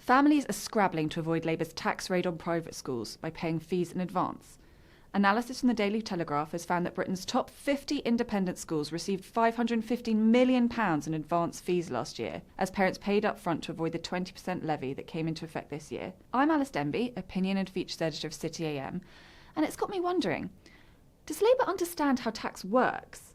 Families are scrabbling to avoid Labour's tax raid on private schools by paying fees in advance. Analysis from the Daily Telegraph has found that Britain's top 50 independent schools received £550 million in advance fees last year, as parents paid up front to avoid the 20% levy that came into effect this year. I'm Alys Denby, opinion and features editor of City AM, and it's got me wondering, does Labour understand how tax works?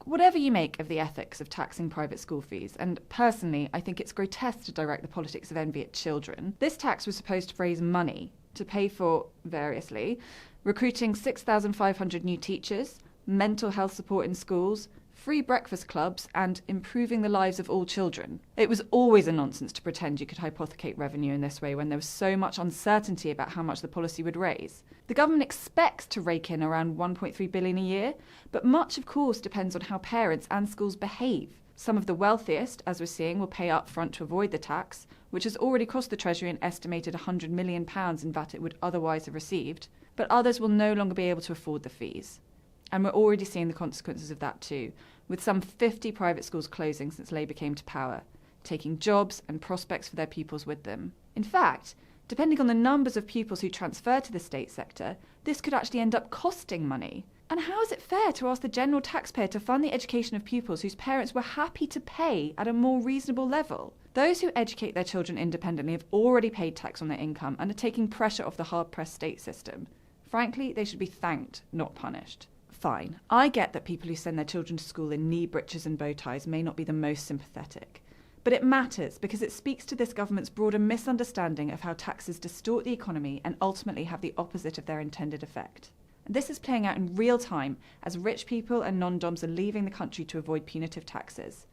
Whatever you make of the ethics of taxing private school fees, and personally I think it's grotesque to direct the politics of envy at children, this tax was supposed to raise money to pay for, variously, recruiting 6,500 new teachers, mental health support in schools, free breakfast clubs, and improving the lives of all children. It was always a nonsense to pretend you could hypothecate revenue in this way when there was so much uncertainty about how much the policy would raise. The government expects to rake in around £1.3 billion a year, but much, of course, depends on how parents and schools behave. Some of the wealthiest, as we're seeing, will pay up front to avoid the tax, which has already cost the Treasury an estimated £100 million in VAT it would otherwise have received, but others will no longer be able to afford the fees. And we're already seeing the consequences of that too, with some 50 private schools closing since Labour came to power, taking jobs and prospects for their pupils with them. In fact, depending on the numbers of pupils who transfer to the state sector, this could actually end up costing money. And how is it fair to ask the general taxpayer to fund the education of pupils whose parents were happy to pay at a more reasonable level? Those who educate their children independently have already paid tax on their income and are taking pressure off the hard-pressed state system. Frankly, they should be thanked, not punished. Fine, I get that people who send their children to school in knee breeches and bow ties may not be the most sympathetic. But it matters because it speaks to this government's broader misunderstanding of how taxes distort the economy and ultimately have the opposite of their intended effect. And this is playing out in real time as rich people and non-doms are leaving the country to avoid punitive taxes.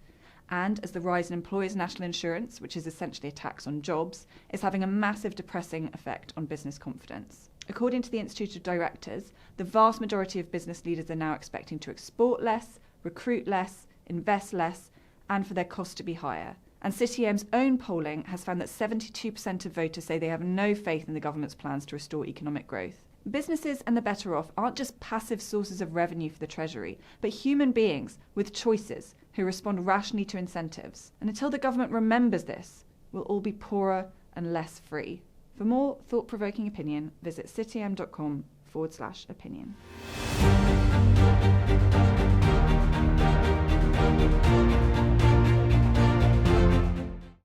And as the rise in employers' national insurance, which is essentially a tax on jobs, is having a massive depressing effect on business confidence. According to the Institute of Directors, the vast majority of business leaders are now expecting to export less, recruit less, invest less, and for their costs to be higher. And CityM's own polling has found that 72% of voters say they have no faith in the government's plans to restore economic growth. Businesses and the better off aren't just passive sources of revenue for the Treasury, but human beings with choices who respond rationally to incentives. And until the government remembers this, we'll all be poorer and less free. For more thought-provoking opinion, visit citym.com/opinion.